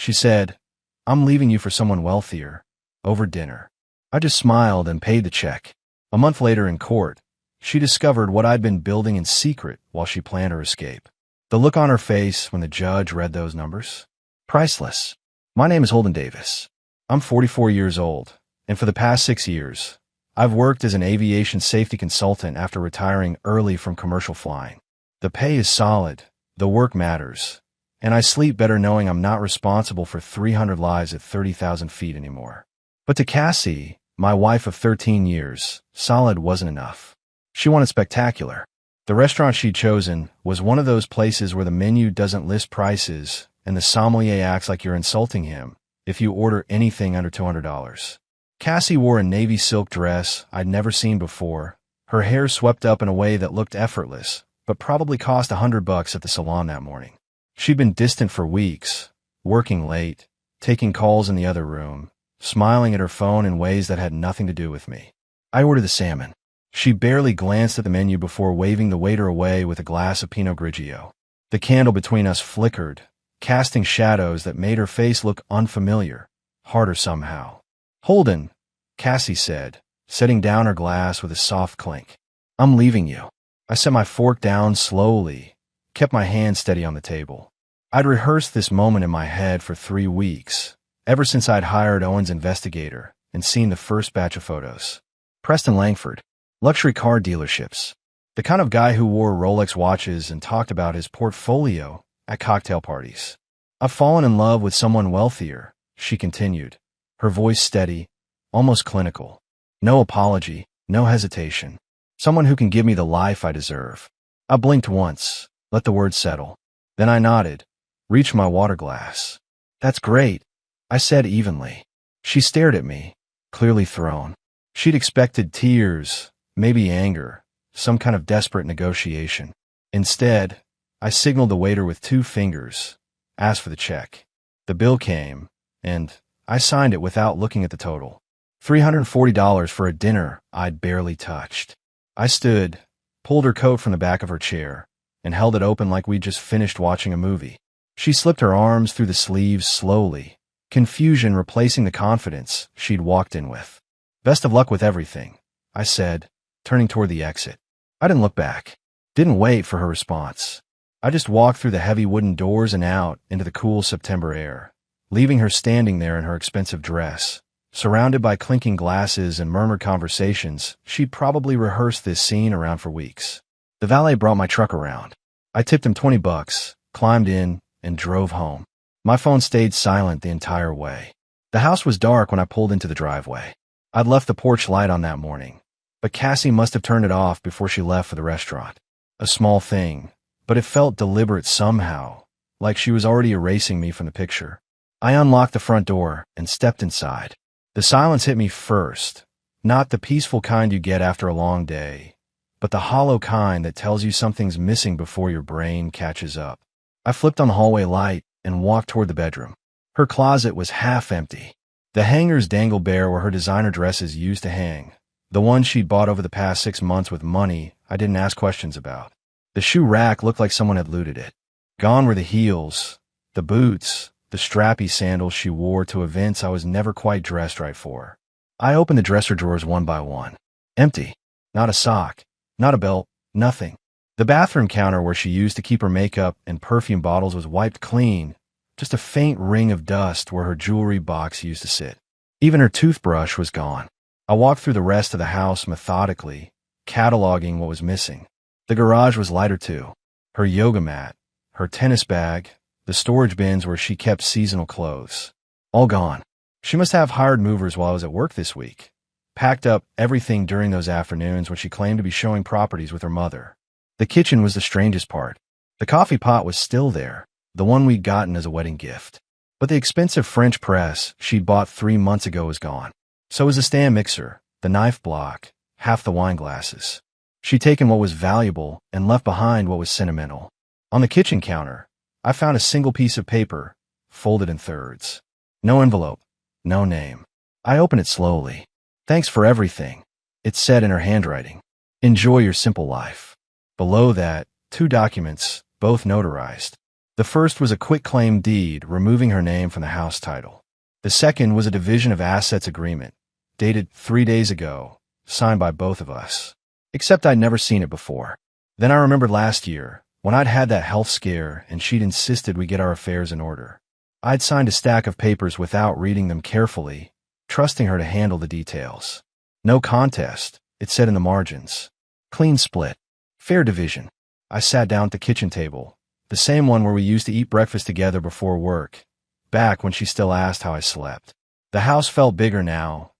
She said, "I'm leaving you for someone wealthier, over dinner." I just smiled and paid the check. A month later in court, she discovered what I'd been building in secret while she planned her escape. The look on her face when the judge read those numbers? Priceless. My name is Holden Davis. I'm 44 years old, and for the past 6 years, I've worked as an aviation safety consultant after retiring early from commercial flying. The pay is solid, the work matters, and I sleep better knowing I'm not responsible for 300 lives at 30,000 feet anymore. But to Cassie, my wife of 13 years, solid wasn't enough. She wanted spectacular. The restaurant she'd chosen was one of those places where the menu doesn't list prices and the sommelier acts like you're insulting him if you order anything under $200. Cassie wore a navy silk dress I'd never seen before, her hair swept up in a way that looked effortless, but probably cost $100 at the salon that morning. She'd been distant for weeks, working late, taking calls in the other room, smiling at her phone in ways that had nothing to do with me. I ordered the salmon. She barely glanced at the menu before waving the waiter away with a glass of Pinot Grigio. The candle between us flickered, casting shadows that made her face look unfamiliar, harder somehow. "Holden," Cassie said, setting down her glass with a soft clink. "I'm leaving you." I set my fork down slowly, kept my hand steady on the table. I'd rehearsed this moment in my head for 3 weeks, ever since I'd hired Owen's investigator and seen the first batch of photos. Preston Langford, luxury car dealerships. The kind of guy who wore Rolex watches and talked about his portfolio at cocktail parties. "I've fallen in love with someone wealthier," she continued, her voice steady, almost clinical. No apology, no hesitation. Someone who can give me the life I deserve. I blinked once, let the words settle. Then I nodded, reached my water glass. "That's great," I said evenly. She stared at me, clearly thrown. She'd expected tears, maybe anger, some kind of desperate negotiation. Instead, I signaled the waiter with 2 fingers, asked for the check. The bill came, and I signed it without looking at the total. $340 for a dinner I'd barely touched. I stood, pulled her coat from the back of her chair, and held it open like we'd just finished watching a movie. She slipped her arms through the sleeves slowly, confusion replacing the confidence she'd walked in with. "Best of luck with everything," I said, turning toward the exit. I didn't look back, didn't wait for her response. I just walked through the heavy wooden doors and out into the cool September air, leaving her standing there in her expensive dress, surrounded by clinking glasses and murmured conversations. She'd probably rehearsed this scene around for weeks. The valet brought my truck around. I tipped him $20, climbed in, and drove home. My phone stayed silent the entire way. The house was dark when I pulled into the driveway. I'd left the porch light on that morning, but Cassie must have turned it off before she left for the restaurant. A small thing, but it felt deliberate somehow, like she was already erasing me from the picture. I unlocked the front door and stepped inside. The silence hit me first, not the peaceful kind you get after a long day, but the hollow kind that tells you something's missing before your brain catches up. I flipped on the hallway light and walked toward the bedroom. Her closet was half empty. The hangers dangled bare where her designer dresses used to hang, the ones she'd bought over the past 6 months with money I didn't ask questions about. The shoe rack looked like someone had looted it. Gone were the heels, the boots, the strappy sandals she wore to events I was never quite dressed right for. I opened the dresser drawers one by one. Empty. Not a sock, not a belt, nothing. The bathroom counter where she used to keep her makeup and perfume bottles was wiped clean, just a faint ring of dust where her jewelry box used to sit. Even her toothbrush was gone. I walked through the rest of the house methodically, cataloging what was missing. The garage was lighter too. Her yoga mat, her tennis bag, the storage bins where she kept seasonal clothes. All gone. She must have hired movers while I was at work this week. Packed up everything during those afternoons when she claimed to be showing properties with her mother. The kitchen was the strangest part. The coffee pot was still there, the one we'd gotten as a wedding gift. But the expensive French press she'd bought 3 months ago was gone. So was the stand mixer, the knife block, half the wine glasses. She'd taken what was valuable and left behind what was sentimental. On the kitchen counter, I found a single piece of paper, folded in thirds. No envelope, no name. I opened it slowly. "Thanks for everything," it said in her handwriting. "Enjoy your simple life." Below that, 2 documents, both notarized. The first was a quitclaim deed removing her name from the house title. The second was a division of assets agreement, dated 3 days ago, signed by both of us. Except I'd never seen it before. Then I remembered last year, when I'd had that health scare and she'd insisted we get our affairs in order. I'd signed a stack of papers without reading them carefully, trusting her to handle the details. No contest, it said in the margins. Clean split. Fair division. I sat down at the kitchen table, the same one where we used to eat breakfast together before work, back when she still asked how I slept. The house felt bigger now,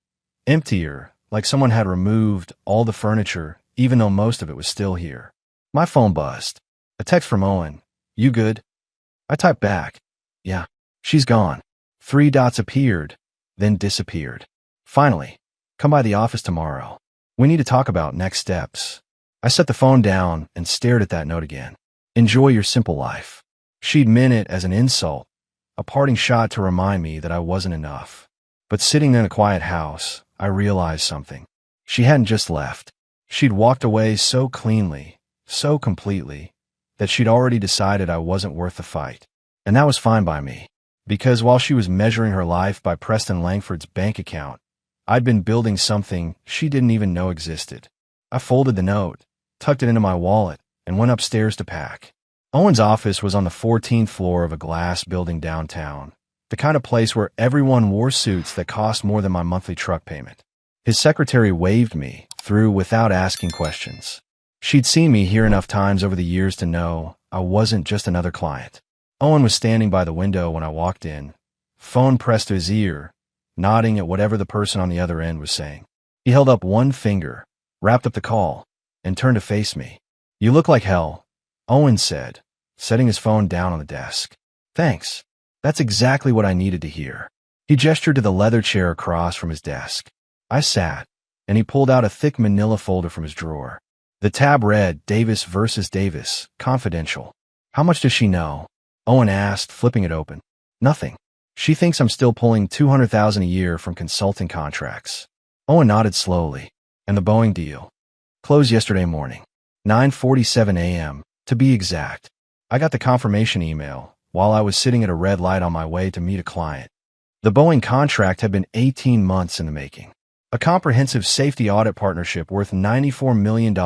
emptier, like someone had removed all the furniture, even though most of it was still here. My phone buzzed. A text from Owen. You good? I typed back. Yeah. She's gone. 3 dots appeared, then disappeared. Finally, come by the office tomorrow. We need to talk about next steps. I set the phone down and stared at that note again. Enjoy your simple life. She'd meant it as an insult, a parting shot to remind me that I wasn't enough. But sitting in a quiet house, I realized something. She hadn't just left. She'd walked away so cleanly, so completely, that she'd already decided I wasn't worth the fight. And that was fine by me. Because while she was measuring her life by Preston Langford's bank account, I'd been building something she didn't even know existed. I folded the note, tucked it into my wallet, and went upstairs to pack. Owen's office was on the 14th floor of a glass building downtown, the kind of place where everyone wore suits that cost more than my monthly truck payment. His secretary waved me through without asking questions. She'd seen me here enough times over the years to know I wasn't just another client. Owen was standing by the window when I walked in, phone pressed to his ear, nodding at whatever the person on the other end was saying. He held up one finger, wrapped up the call, and turned to face me. You look like hell, Owen said, setting his phone down on the desk. Thanks. That's exactly what I needed to hear. He gestured to the leather chair across from his desk. I sat, and he pulled out a thick manila folder from his drawer. The tab read, Davis versus Davis, confidential. How much does she know? Owen asked, flipping it open. Nothing. She thinks I'm still pulling $200,000 a year from consulting contracts. Owen nodded slowly. And the Boeing deal? Closed yesterday morning. 9:47 a.m., to be exact. I got the confirmation email while I was sitting at a red light on my way to meet a client. The Boeing contract had been 18 months in the making. A comprehensive safety audit partnership worth $94 million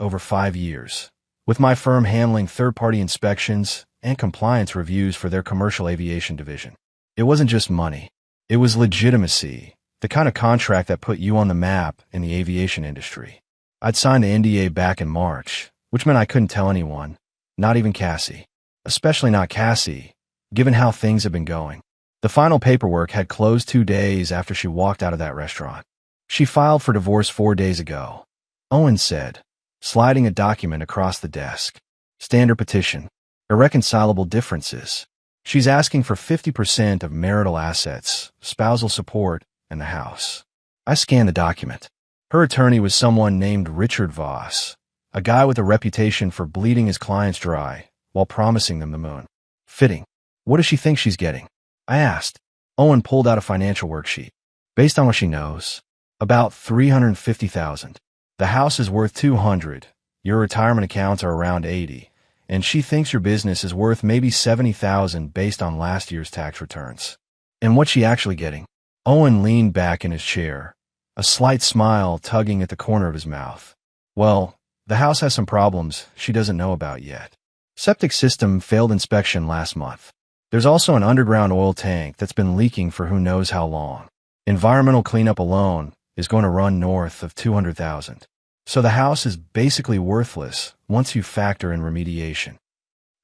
over 5 years, with my firm handling third-party inspections and compliance reviews for their commercial aviation division. It wasn't just money. It was legitimacy, the kind of contract that put you on the map in the aviation industry. I'd signed the NDA back in March, which meant I couldn't tell anyone, not even Cassie. Especially not Cassie, given how things had been going. The final paperwork had closed 2 days after she walked out of that restaurant. She filed for divorce 4 days ago, Owen said, sliding a document across the desk. Standard petition. Irreconcilable differences. She's asking for 50% of marital assets, spousal support, and the house. I scanned the document. Her attorney was someone named Richard Voss, a guy with a reputation for bleeding his clients dry while promising them the moon. Fitting. What does she think she's getting? I asked. Owen pulled out a financial worksheet. Based on what she knows, about $350,000. The house is worth $200. Your retirement accounts are around $80. And she thinks your business is worth maybe $70,000 based on last year's tax returns. And what's she actually getting? Owen leaned back in his chair, a slight smile tugging at the corner of his mouth. Well, the house has some problems she doesn't know about yet. Septic system failed inspection last month. There's also an underground oil tank that's been leaking for who knows how long. Environmental cleanup alone is going to run north of $200,000. So the house is basically worthless once you factor in remediation.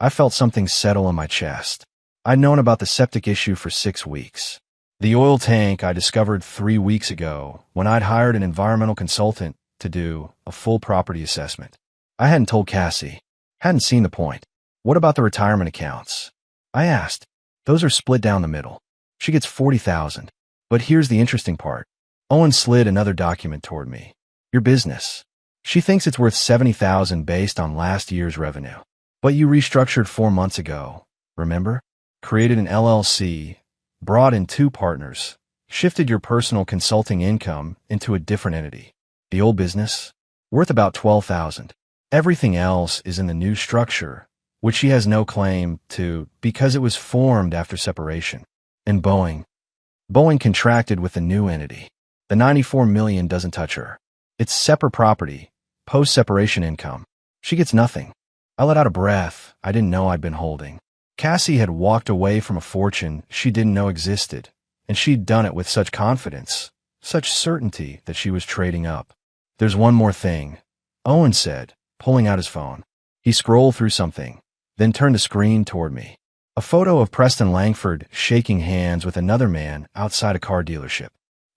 I felt something settle in my chest. I'd known about the septic issue for 6 weeks. The oil tank I discovered 3 weeks ago when I'd hired an environmental consultant to do a full property assessment. I hadn't told Cassie. Hadn't seen the point. What about the retirement accounts? I asked. Those are split down the middle. She gets $40,000. But here's the interesting part. Owen slid another document toward me. Your business. She thinks it's worth $70,000 based on last year's revenue. But you restructured 4 months ago, remember? Created an LLC, brought in 2 partners, shifted your personal consulting income into a different entity. The old business? Worth about $12,000. Everything else is in the new structure, which she has no claim to because it was formed after separation. And Boeing contracted with the new entity. The $94 million doesn't touch her. It's separate property, post-separation income. She gets nothing. I let out a breath I didn't know I'd been holding. Cassie had walked away from a fortune she didn't know existed, and she'd done it with such confidence, such certainty that she was trading up. There's one more thing, Owen said, pulling out his phone. He scrolled through something, then turned the screen toward me. A photo of Preston Langford shaking hands with another man outside a car dealership.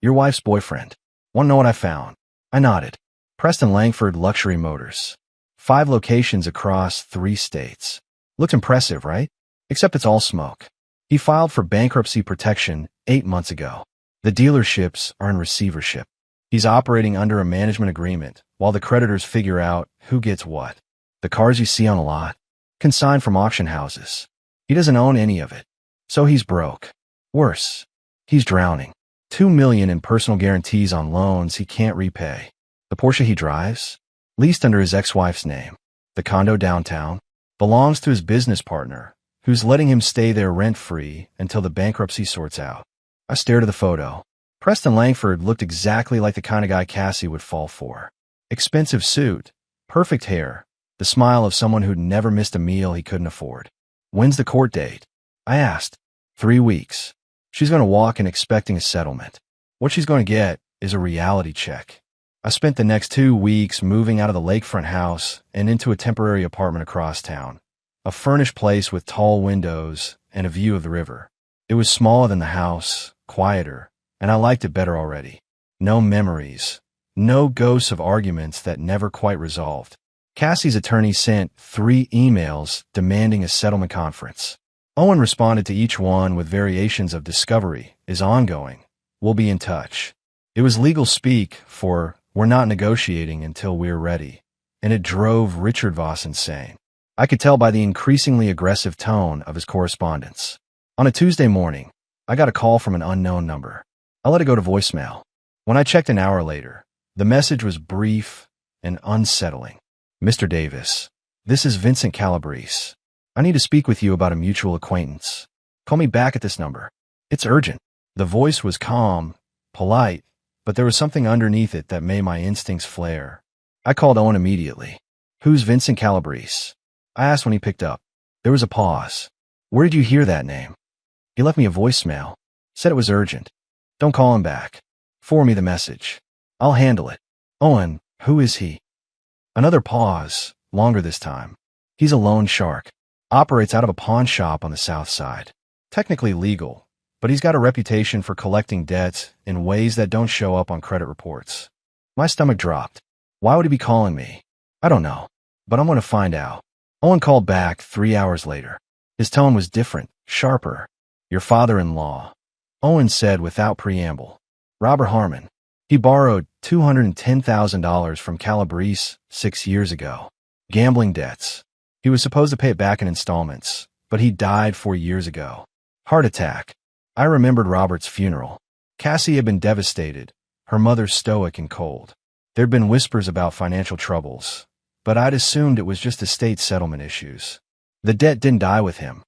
Your wife's boyfriend. Want to know what I found? I nodded. Preston Langford Luxury Motors. 5 locations across 3 states. Looks impressive, right? Except it's all smoke. He filed for bankruptcy protection 8 months ago. The dealerships are in receivership. He's operating under a management agreement while the creditors figure out who gets what. The cars you see on a lot, consigned from auction houses. He doesn't own any of it. So he's broke. Worse, he's drowning. $2 million in personal guarantees on loans he can't repay. The Porsche he drives, leased under his ex-wife's name. The condo downtown belongs to his business partner, who's letting him stay there rent-free until the bankruptcy sorts out. I stared at the photo. Preston Langford looked exactly like the kind of guy Cassie would fall for. Expensive suit, perfect hair, the smile of someone who'd never missed a meal he couldn't afford. When's the court date? I asked. 3 weeks. She's going to walk in expecting a settlement. What she's going to get is a reality check. I spent the next 2 weeks moving out of the lakefront house and into a temporary apartment across town. A furnished place with tall windows and a view of the river. It was smaller than the house, quieter, and I liked it better already. No memories. No ghosts of arguments that never quite resolved. Cassie's attorney sent 3 emails demanding a settlement conference. Owen responded to each one with variations of discovery is ongoing. We'll be in touch. It was legal speak for we're not negotiating until we're ready, and it drove Richard Voss insane. I could tell by the increasingly aggressive tone of his correspondence. On a Tuesday morning, I got a call from an unknown number. I let it go to voicemail. When I checked an hour later, the message was brief and unsettling. Mr. Davis, this is Vincent Calabrese. I need to speak with you about a mutual acquaintance. Call me back at this number. It's urgent. The voice was calm, polite, but there was something underneath it that made my instincts flare. I called Owen immediately. Who's Vincent Calabrese? I asked when he picked up. There was a pause. Where did you hear that name? He left me a voicemail. Said it was urgent. Don't call him back. Forward me the message. I'll handle it. Owen, who is he? Another pause, longer this time. He's a loan shark. Operates out of a pawn shop on the south side. Technically legal, but he's got a reputation for collecting debts in ways that don't show up on credit reports. My stomach dropped. Why would he be calling me? I don't know, but I'm going to find out. Owen called back 3 hours later. His tone was different, sharper. Your father-in-law, Owen said without preamble. Robert Harmon. He borrowed $210,000 from Calabrese 6 years ago. Gambling debts. He was supposed to pay it back in installments, but he died 4 years ago. Heart attack. I remembered Robert's funeral. Cassie had been devastated, her mother stoic and cold. There'd been whispers about financial troubles, but I'd assumed it was just estate settlement issues. The debt didn't die with him.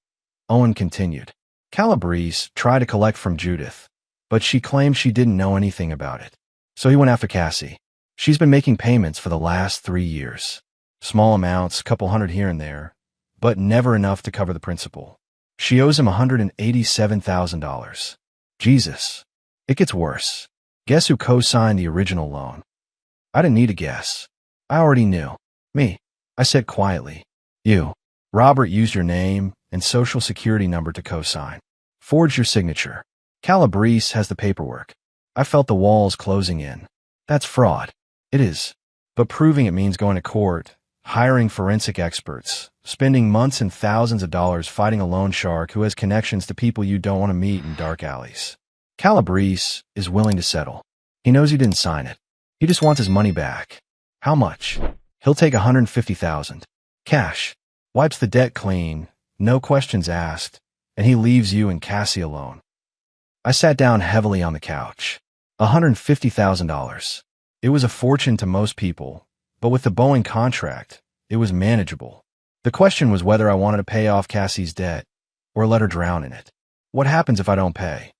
Owen continued. Calabrese tried to collect from Judith, but she claimed she didn't know anything about it. So he went after Cassie. She's been making payments for the last 3 years. Small amounts, couple hundred here and there, but never enough to cover the principal. She owes him $187,000. Jesus. It gets worse. Guess who co-signed the original loan? I didn't need a guess. I already knew. Me. I said quietly. You. Robert used your name and social security number to co-sign. Forged your signature. Calabrese has the paperwork. I felt the walls closing in. That's fraud. It is. But proving it means going to court, hiring forensic experts, spending months and thousands of dollars fighting a loan shark who has connections to people you don't want to meet in dark alleys. Calabrese is willing to settle. He knows you didn't sign it. He just wants his money back. How much? He'll take $150,000. Cash. Wipes the debt clean, no questions asked, and he leaves you and Cassie alone. I sat down heavily on the couch. $150,000. It was a fortune to most people, but with the Boeing contract, it was manageable. The question was whether I wanted to pay off Cassie's debt or let her drown in it. What happens if I don't pay?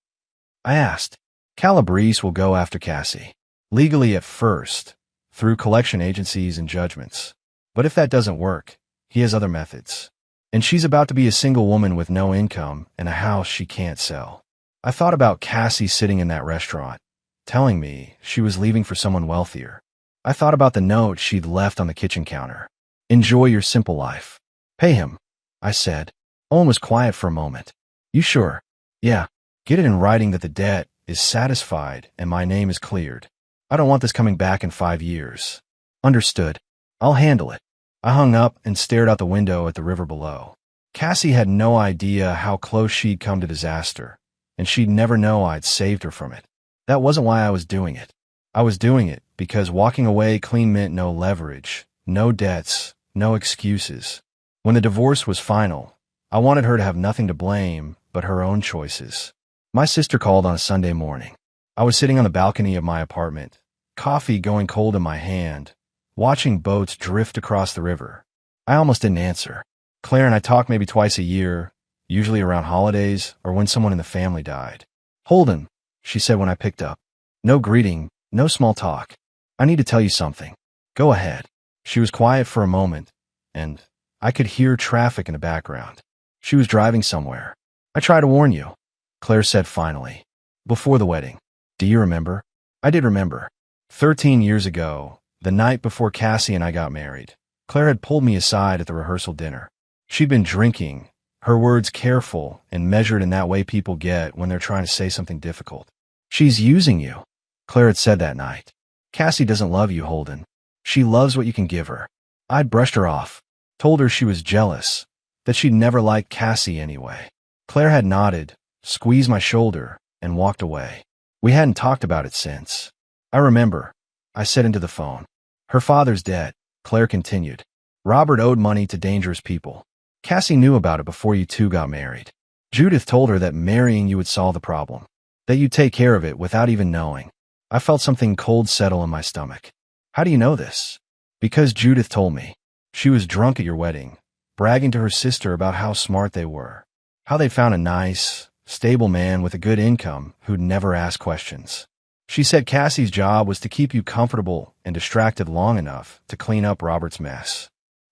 I asked. Calabrese will go after Cassie. Legally at first, through collection agencies and judgments. But if that doesn't work, he has other methods. And she's about to be a single woman with no income and a house she can't sell. I thought about Cassie sitting in that restaurant, telling me she was leaving for someone wealthier. I thought about the note she'd left on the kitchen counter. Enjoy your simple life. Pay him, I said. Owen was quiet for a moment. You sure? Yeah. Get it in writing that the debt is satisfied and my name is cleared. I don't want this coming back in 5 years. Understood. I'll handle it. I hung up and stared out the window at the river below. Cassie had no idea how close she'd come to disaster, and she'd never know I'd saved her from it. That wasn't why I was doing it. I was doing it because walking away clean meant no leverage, no debts, no excuses. When the divorce was final, I wanted her to have nothing to blame but her own choices. My sister called on a Sunday morning. I was sitting on the balcony of my apartment, coffee going cold in my hand, watching boats drift across the river. I almost didn't answer. Claire and I talked maybe twice a year, usually around holidays or when someone in the family died. Holden, she said when I picked up. No greeting, no small talk. I need to tell you something. Go ahead. She was quiet for a moment, and I could hear traffic in the background. She was driving somewhere. I tried to warn you, Claire said finally. Before the wedding. Do you remember? I did remember. 13 years ago, the night before Cassie and I got married, Claire had pulled me aside at the rehearsal dinner. She'd been drinking, her words careful and measured in that way people get when they're trying to say something difficult. She's using you, Claire had said that night. Cassie doesn't love you, Holden. She loves what you can give her. I'd brushed her off, told her she was jealous, that she'd never liked Cassie anyway. Claire had nodded, squeezed my shoulder, and walked away. We hadn't talked about it since. I remember, I said into the phone. Her father's dead, Claire continued. Robert owed money to dangerous people. Cassie knew about it before you two got married. Judith told her that marrying you would solve the problem, that you'd take care of it without even knowing. I felt something cold settle in my stomach. How do you know this? Because Judith told me. She was drunk at your wedding, bragging to her sister about how smart they were, how they'd found a nice, stable man with a good income who'd never ask questions. She said Cassie's job was to keep you comfortable and distracted long enough to clean up Robert's mess.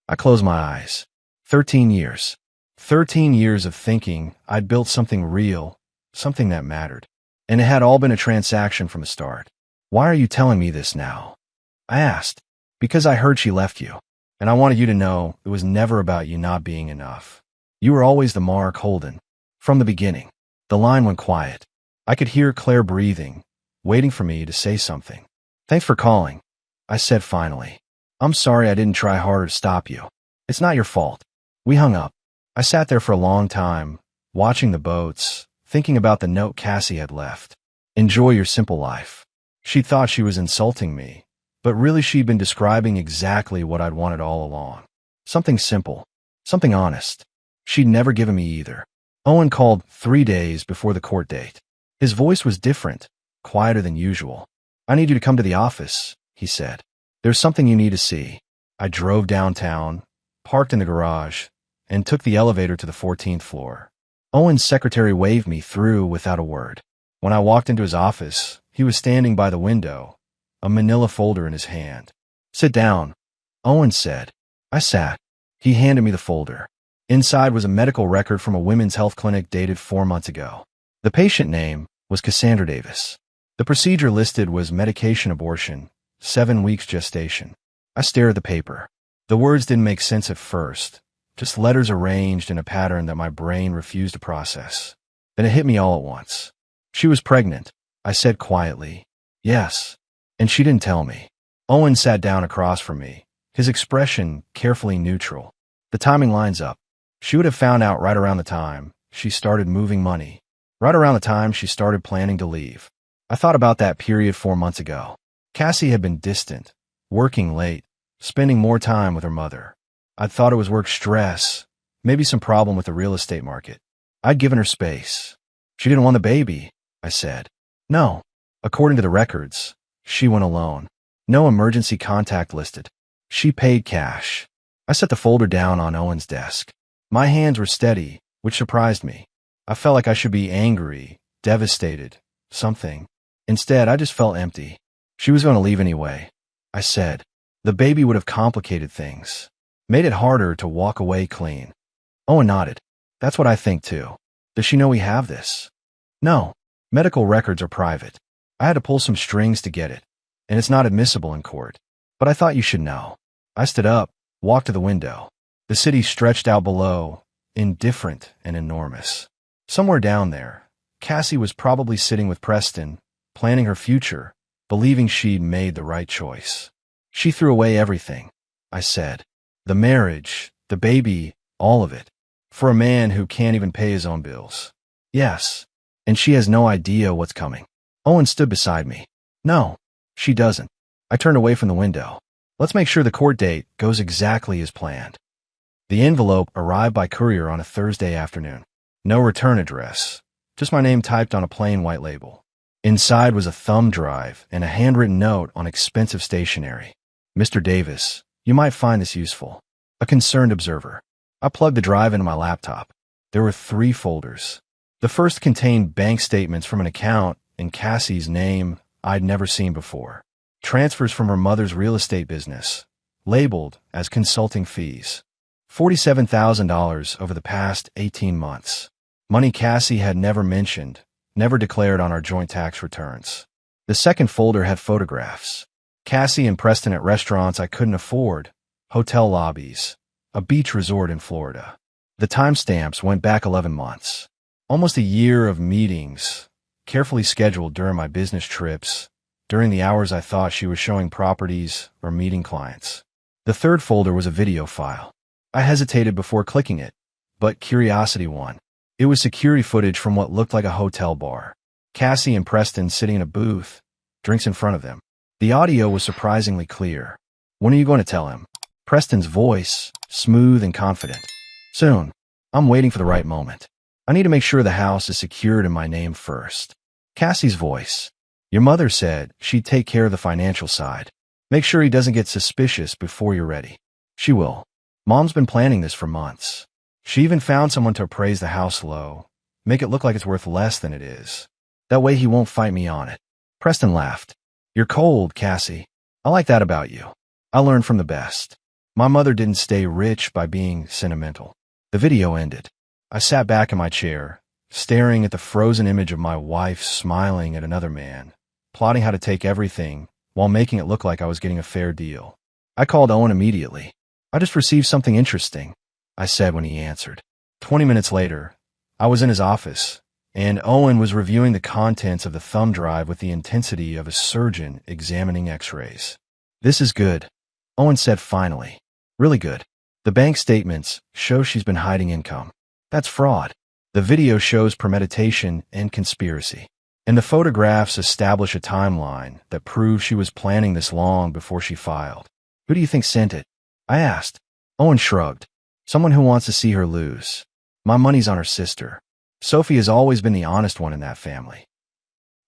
I closed my eyes. 13 years. 13 years of thinking I'd built something real, something that mattered. And it had all been a transaction from the start. Why are you telling me this now? I asked. Because I heard she left you. And I wanted you to know it was never about you not being enough. You were always the mark, Holden. From the beginning. The line went quiet. I could hear Claire breathing, waiting for me to say something. Thanks for calling, I said finally. I'm sorry I didn't try harder to stop you. It's not your fault. We hung up. I sat there for a long time, watching the boats, thinking about the note Cassie had left. Enjoy your simple life. She thought she was insulting me, but really she'd been describing exactly what I'd wanted all along. Something simple, something honest. She'd never given me either. Owen called 3 days before the court date. His voice was different, quieter than usual. I need you to come to the office, he said. There's something you need to see. I drove downtown, parked in the garage, and took the elevator to the 14th floor. Owen's secretary waved me through without a word. When I walked into his office, he was standing by the window, a manila folder in his hand. Sit down, Owen said. I sat. He handed me the folder. Inside was a medical record from a women's health clinic dated 4 months ago. The patient name was Cassandra Davis. The procedure listed was medication abortion, 7 weeks gestation. I stared at the paper. The words didn't make sense at first, just letters arranged in a pattern that my brain refused to process. Then it hit me all at once. She was pregnant, I said quietly. Yes. And she didn't tell me. Owen sat down across from me, his expression carefully neutral. The timing lines up. She would have found out right around the time she started moving money, right around the time she started planning to leave. I thought about that period 4 months ago. Cassie had been distant, working late, spending more time with her mother. I'd thought it was work stress, maybe some problem with the real estate market. I'd given her space. She didn't want the baby, I said. No. According to the records, she went alone. No emergency contact listed. She paid cash. I set the folder down on Owen's desk. My hands were steady, which surprised me. I felt like I should be angry, devastated, something. Instead, I just felt empty. She was going to leave anyway, I said. The baby would have complicated things, made it harder to walk away clean. Owen nodded. That's what I think too. Does she know we have this? No. Medical records are private. I had to pull some strings to get it, and it's not admissible in court. But I thought you should know. I stood up, walked to the window. The city stretched out below, indifferent and enormous. Somewhere down there, Cassie was probably sitting with Preston, planning her future, believing she'd made the right choice. She threw away everything, I said. The marriage, the baby, all of it. For a man who can't even pay his own bills. Yes. And she has no idea what's coming. Owen stood beside me. No, she doesn't. I turned away from the window. Let's make sure the court date goes exactly as planned. The envelope arrived by courier on a Thursday afternoon. No return address, just my name typed on a plain white label. Inside was a thumb drive and a handwritten note on expensive stationery. Mr. Davis, you might find this useful. A concerned observer. I plugged the drive into my laptop. There were 3 folders. The first contained bank statements from an account in Cassie's name I'd never seen before. Transfers from her mother's real estate business, labeled as consulting fees. $47,000 over the past 18 months. Money Cassie had never mentioned, never declared on our joint tax returns. The second folder had photographs. Cassie and Preston at restaurants I couldn't afford, hotel lobbies, a beach resort in Florida. The timestamps went back 11 months. Almost a year of meetings, carefully scheduled during my business trips, during the hours I thought she was showing properties or meeting clients. The third folder was a video file. I hesitated before clicking it, but curiosity won. It was security footage from what looked like a hotel bar. Cassie and Preston sitting in a booth, drinks in front of them. The audio was surprisingly clear. When are you going to tell him? Preston's voice, smooth and confident. Soon. I'm waiting for the right moment. I need to make sure the house is secured in my name first. Cassie's voice. Your mother said she'd take care of the financial side. Make sure he doesn't get suspicious before you're ready. She will. Mom's been planning this for months. She even found someone to appraise the house low, make it look like it's worth less than it is. That way he won't fight me on it. Preston laughed. You're cold, Cassie. I like that about you. I learned from the best. My mother didn't stay rich by being sentimental. The video ended. I sat back in my chair, staring at the frozen image of my wife smiling at another man, plotting how to take everything while making it look like I was getting a fair deal. I called Owen immediately. I just received something interesting, I said when he answered. 20 minutes later, I was in his office, and Owen was reviewing the contents of the thumb drive with the intensity of a surgeon examining x-rays. This is good, Owen said finally. Really good. The bank statements show she's been hiding income. That's fraud. The video shows premeditation and conspiracy. And the photographs establish a timeline that proves she was planning this long before she filed. Who do you think sent it? I asked. Owen shrugged. Someone who wants to see her lose. My money's on her sister. Sophie has always been the honest one in that family.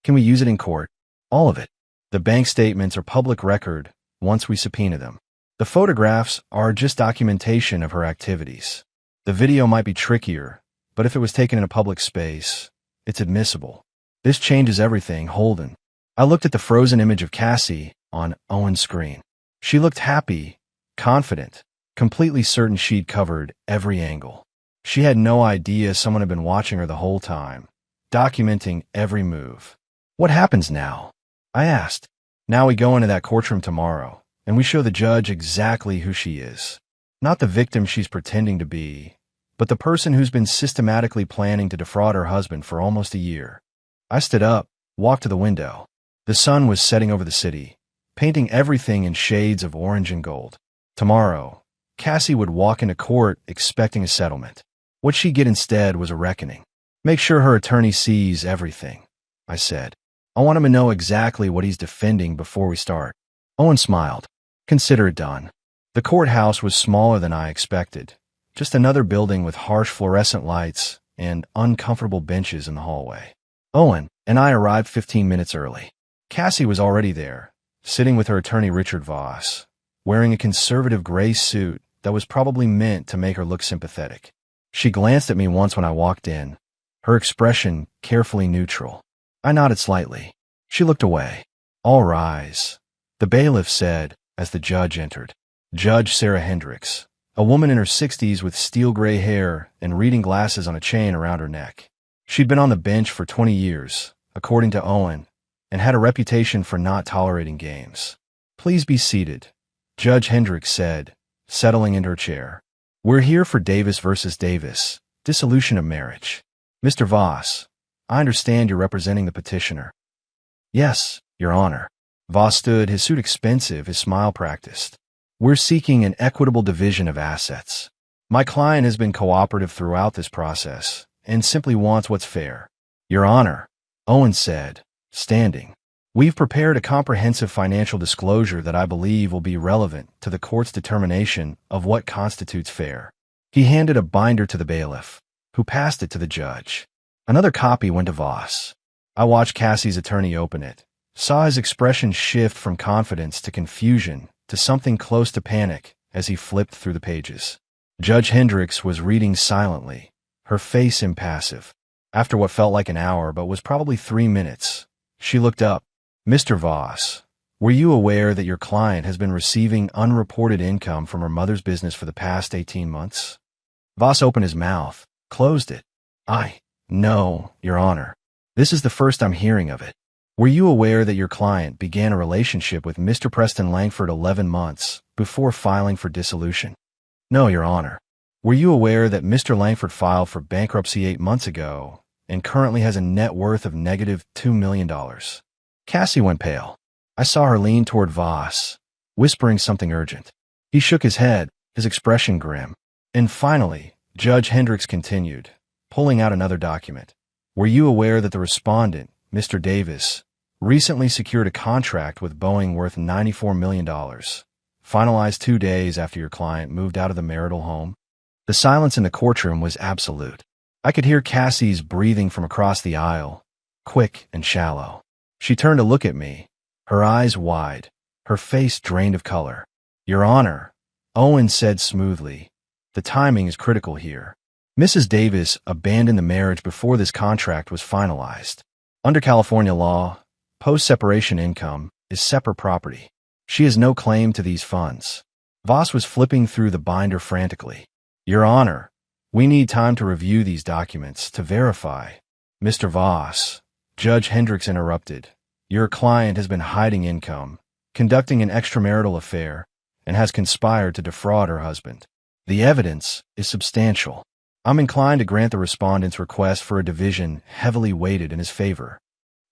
Can we use it in court? All of it. The bank statements are public record once we subpoena them. The photographs are just documentation of her activities. The video might be trickier, but if it was taken in a public space, it's admissible. This changes everything, Holden. I looked at the frozen image of Cassie on Owen's screen. She looked happy, confident, completely certain she'd covered every angle. She had no idea someone had been watching her the whole time, documenting every move. What happens now? I asked. Now we go into that courtroom tomorrow, and we show the judge exactly who she is. Not the victim she's pretending to be, but the person who's been systematically planning to defraud her husband for almost a year. I stood up, walked to the window. The sun was setting over the city, painting everything in shades of orange and gold. Tomorrow, Cassie would walk into court expecting a settlement. What she'd get instead was a reckoning. Make sure her attorney sees everything, I said. I want him to know exactly what he's defending before we start. Owen smiled. Consider it done. The courthouse was smaller than I expected. Just another building with harsh fluorescent lights and uncomfortable benches in the hallway. Owen and I arrived 15 minutes early. Cassie was already there, sitting with her attorney Richard Voss, wearing a conservative gray suit that was probably meant to make her look sympathetic. She glanced at me once when I walked in, her expression carefully neutral. I nodded slightly. She looked away. "All rise," the bailiff said as the judge entered. Judge Sarah Hendricks, a woman in her 60s with steel-gray hair and reading glasses on a chain around her neck. She'd been on the bench for 20 years, according to Owen, and had a reputation for not tolerating games. "Please be seated," Judge Hendricks said, settling into her chair. "We're here for Davis versus Davis, dissolution of marriage. Mr. Voss, I understand you're representing the petitioner." "Yes, Your Honor." Voss stood, his suit expensive, his smile practiced. "We're seeking an equitable division of assets. My client has been cooperative throughout this process and simply wants what's fair." "Your Honor," Owen said, standing, "we've prepared a comprehensive financial disclosure that I believe will be relevant to the court's determination of what constitutes fair." He handed a binder to the bailiff, who passed it to the judge. Another copy went to Voss. I watched Cassie's attorney open it, saw his expression shift from confidence to confusion to something close to panic as he flipped through the pages. Judge Hendricks was reading silently, her face impassive. After what felt like an hour but was probably 3 minutes, she looked up. "Mr. Voss, were you aware that your client has been receiving unreported income from her mother's business for the past 18 months? Voss opened his mouth, closed it. No, Your Honor. This is the first I'm hearing of it." "Were you aware that your client began a relationship with Mr. Preston Langford 11 months before filing for dissolution?" "No, Your Honor." "Were you aware that Mr. Langford filed for bankruptcy 8 months ago and currently has a net worth of negative $2 million? Cassie went pale. I saw her lean toward Voss, whispering something urgent. He shook his head, his expression grim. And finally, Judge Hendricks continued, pulling out another document. "Were you aware that the respondent, Mr. Davis, recently secured a contract with Boeing worth $94 million, finalized 2 days after your client moved out of the marital home?" The silence in the courtroom was absolute. I could hear Cassie's breathing from across the aisle, quick and shallow. She turned to look at me, her eyes wide, her face drained of color. "Your Honor," Owen said smoothly, "the timing is critical here. Mrs. Davis abandoned the marriage before this contract was finalized. Under California law, post-separation income is separate property. She has no claim to these funds." Voss was flipping through the binder frantically. "Your Honor, we need time to review these documents to verify." "Mr. Voss," Judge Hendricks interrupted, "your client has been hiding income, conducting an extramarital affair, and has conspired to defraud her husband. The evidence is substantial. I'm inclined to grant the respondent's request for a division heavily weighted in his favor."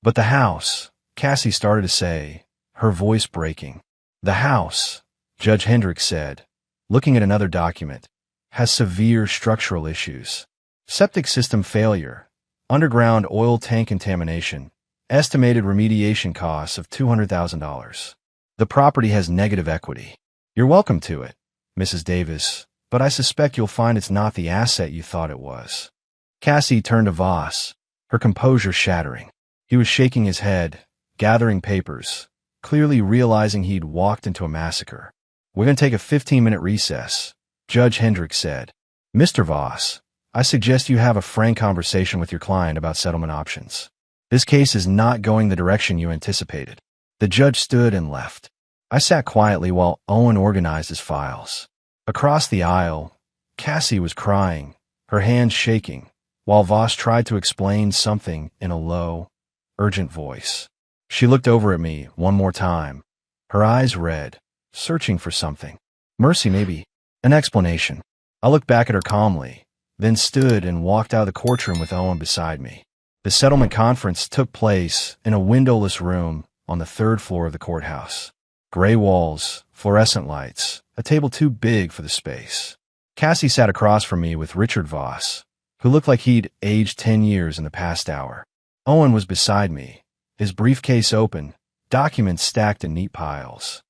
"But the house," Cassie started to say, her voice breaking. "The house," Judge Hendricks said, looking at another document, "has severe structural issues. Septic system failure, underground oil tank contamination, estimated remediation costs of $200,000. The property has negative equity. You're welcome to it, Mrs. Davis, but I suspect you'll find it's not the asset you thought it was." Cassie turned to Voss, her composure shattering. He was shaking his head, gathering papers, clearly realizing he'd walked into a massacre. "We're going to take a 15-minute recess," Judge Hendricks said. "Mr. Voss, I suggest you have a frank conversation with your client about settlement options. This case is not going the direction you anticipated." The judge stood and left. I sat quietly while Owen organized his files. Across the aisle, Cassie was crying, her hands shaking, while Voss tried to explain something in a low, urgent voice. She looked over at me one more time, her eyes red, searching for something. Mercy, maybe. An explanation. I looked back at her calmly, then stood and walked out of the courtroom with Owen beside me. The settlement conference took place in a windowless room on the 3rd floor of the courthouse. Gray walls, fluorescent lights, a table too big for the space. Cassie sat across from me with Richard Voss, who looked like he'd aged 10 years in the past hour. Owen was beside me, his briefcase open, documents stacked in neat piles.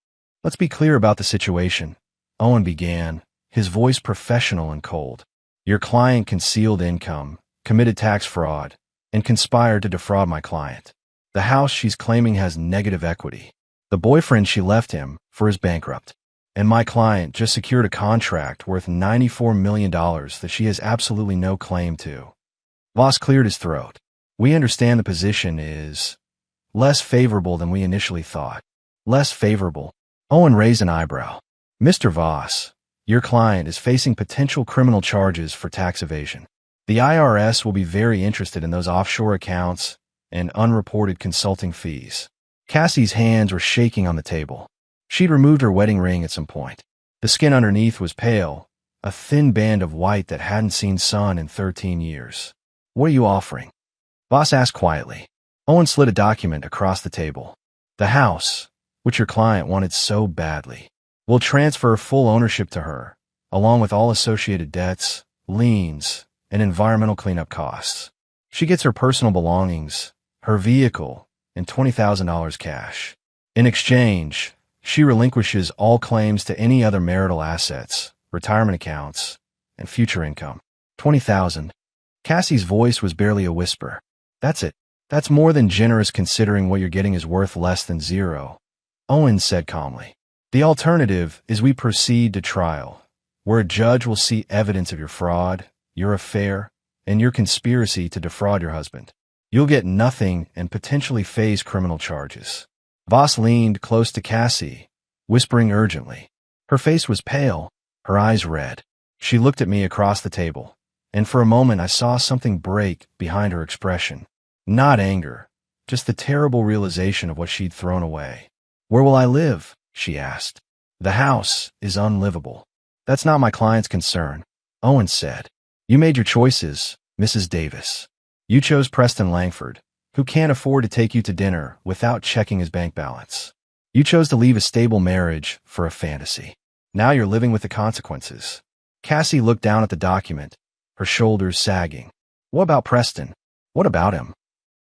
"Let's be clear about the situation," Owen began, his voice professional and cold. "Your client concealed income, committed tax fraud, and conspired to defraud my client. The house she's claiming has negative equity. The boyfriend she left him for is bankrupt. And my client just secured a contract worth $94 million that she has absolutely no claim to. Voss cleared his throat. We understand the position is less favorable than we initially thought. Less favorable? Owen raised an eyebrow. Mr. Voss, your client is facing potential criminal charges for tax evasion. The IRS will be very interested in those offshore accounts and unreported consulting fees. Cassie's hands were shaking on the table. She'd removed her wedding ring at some point. The skin underneath was pale, a thin band of white that hadn't seen sun in 13 years. What are you offering? Voss asked quietly. Owen slid a document across the table. The house, which your client wanted so badly, will transfer full ownership to her, along with all associated debts, liens, and environmental cleanup costs. She gets her personal belongings, her vehicle, and $20,000 cash. In exchange, she relinquishes all claims to any other marital assets, retirement accounts, and future income. $20,000. Cassie's voice was barely a whisper. That's it. That's more than generous considering what you're getting is worth less than zero, Owen said calmly. The alternative is we proceed to trial, where a judge will see evidence of your fraud, your affair, and your conspiracy to defraud your husband. You'll get nothing and potentially face criminal charges. Voss leaned close to Cassie, whispering urgently. Her face was pale, her eyes red. She looked at me across the table, and for a moment I saw something break behind her expression. Not anger, just the terrible realization of what she'd thrown away. Where will I live? She asked. The house is unlivable. That's not my client's concern, Owen said. You made your choices, Mrs. Davis. You chose Preston Langford, who can't afford to take you to dinner without checking his bank balance. You chose to leave a stable marriage for a fantasy. Now you're living with the consequences. Cassie looked down at the document, her shoulders sagging. What about Preston? What about him?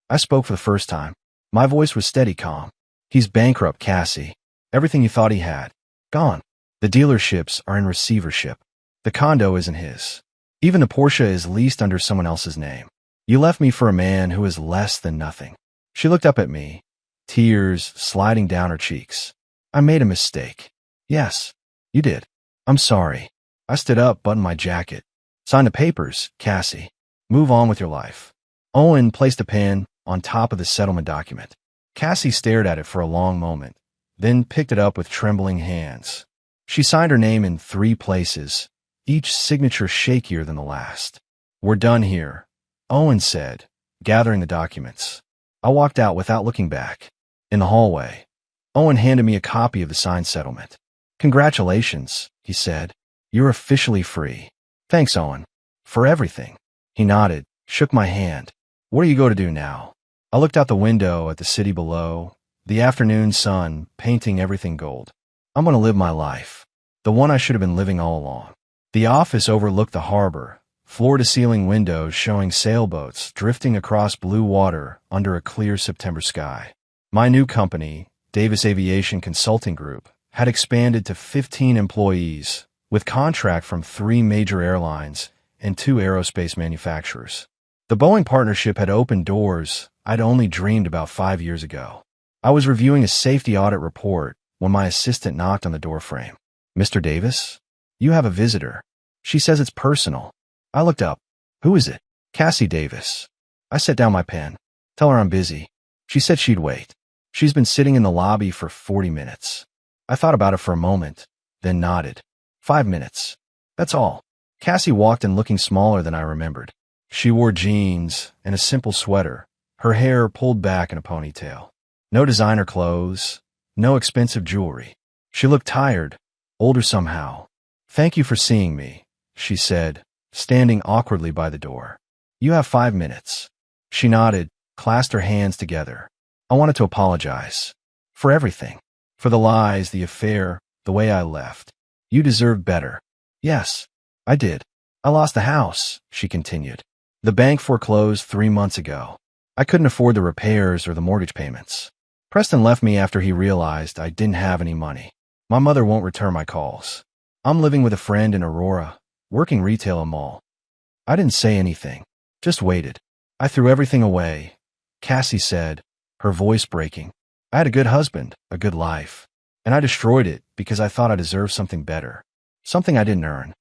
I spoke for the first time. My voice was steady, calm. He's bankrupt, Cassie. Everything you thought he had. Gone. The dealerships are in receivership. The condo isn't his. Even the Porsche is leased under someone else's name. You left me for a man who is less than nothing. She looked up at me, tears sliding down her cheeks. I made a mistake. Yes, you did. I'm sorry. I stood up, buttoned my jacket. Sign the papers, Cassie. Move on with your life. Owen placed a pen on top of the settlement document. Cassie stared at it for a long moment, then picked it up with trembling hands. She signed her name in 3 places, each signature shakier than the last. We're done here, Owen said, gathering the documents. I walked out without looking back. In the hallway, Owen handed me a copy of the signed settlement. Congratulations, he said. You're officially free. Thanks, Owen. For everything. He nodded, shook my hand. What are you going to do now? I looked out the window at the city below, the afternoon sun painting everything gold. I'm going to live my life. The one I should have been living all along. The office overlooked the harbor, floor-to-ceiling windows showing sailboats drifting across blue water under a clear September sky. My new company, Davis Aviation Consulting Group, had expanded to 15 employees, with contract from 3 major airlines and 2 aerospace manufacturers. The Boeing partnership had opened doors I'd only dreamed about 5 years ago. I was reviewing a safety audit report when my assistant knocked on the doorframe. Mr. Davis? You have a visitor. She says it's personal. I looked up. Who is it? Cassie Davis. I set down my pen. Tell her I'm busy. She said she'd wait. She's been sitting in the lobby for 40 minutes. I thought about it for a moment, then nodded. 5 minutes. That's all. Cassie walked in looking smaller than I remembered. She wore jeans and a simple sweater, her hair pulled back in a ponytail. No designer clothes, no expensive jewelry. She looked tired, older somehow. Thank you for seeing me, she said, standing awkwardly by the door. You have 5 minutes. She nodded, clasped her hands together. I wanted to apologize. For everything. For the lies, the affair, the way I left. You deserve better. Yes, I did. I lost the house, she continued. The bank foreclosed 3 months ago. I couldn't afford the repairs or the mortgage payments. Preston left me after he realized I didn't have any money. My mother won't return my calls. I'm living with a friend in Aurora, working retail a mall. I didn't say anything, just waited. I threw everything away, Cassie said, her voice breaking. I had a good husband, a good life. and I destroyed it because I thought I deserved something better, something I didn't earn.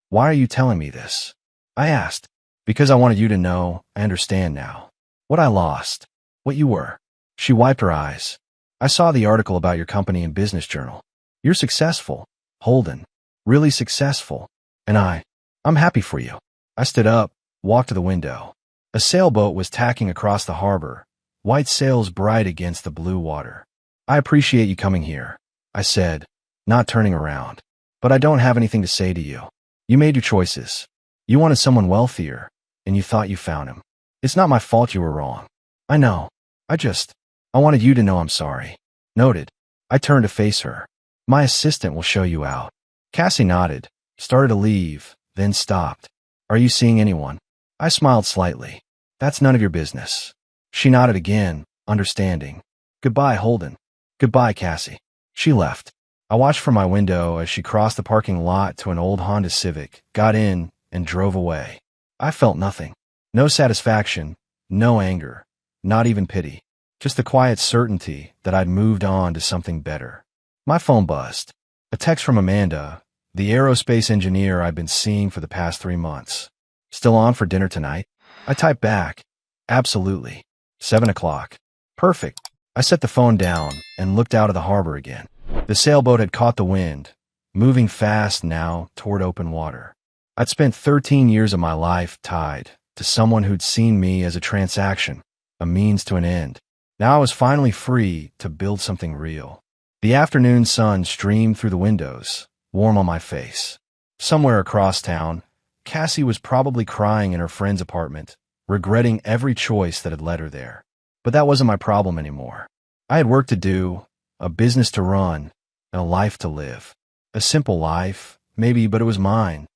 Why are you telling me this? I asked. Because I wanted you to know I understand now. What I lost. What you were. She wiped her eyes. I saw the article about your company in Business Journal. You're successful, Holden. Really successful. And I'm happy for you. I stood up, walked to the window. A sailboat was tacking across the harbor, white sails bright against the blue water. I appreciate you coming here, I said, not turning around. But I don't have anything to say to you. You made your choices. You wanted someone wealthier, and you thought you found him. It's not my fault you were wrong. I know. I wanted you to know I'm sorry. Noted. I turned to face her. My assistant will show you out. Cassie nodded, started to leave, then stopped. Are you seeing anyone? I smiled slightly. That's none of your business. She nodded again, understanding. Goodbye, Holden. Goodbye, Cassie. She left. I watched from my window as she crossed the parking lot to an old Honda Civic, got in, and drove away. I felt nothing. No satisfaction, no anger, not even pity. Just the quiet certainty that I'd moved on to something better. My phone buzzed. A text from Amanda, the aerospace engineer I'd been seeing for the past 3 months. Still on for dinner tonight? I typed back. Absolutely. 7 o'clock. Perfect. I set the phone down and looked out of the harbor again. The sailboat had caught the wind, moving fast now toward open water. I'd spent 13 years of my life tied to someone who'd seen me as a transaction, a means to an end. Now I was finally free to build something real. The afternoon sun streamed through the windows, warm on my face. Somewhere across town, Cassie was probably crying in her friend's apartment, regretting every choice that had led her there. But that wasn't my problem anymore. I had work to do, a business to run, and a life to live. A simple life, maybe, but it was mine.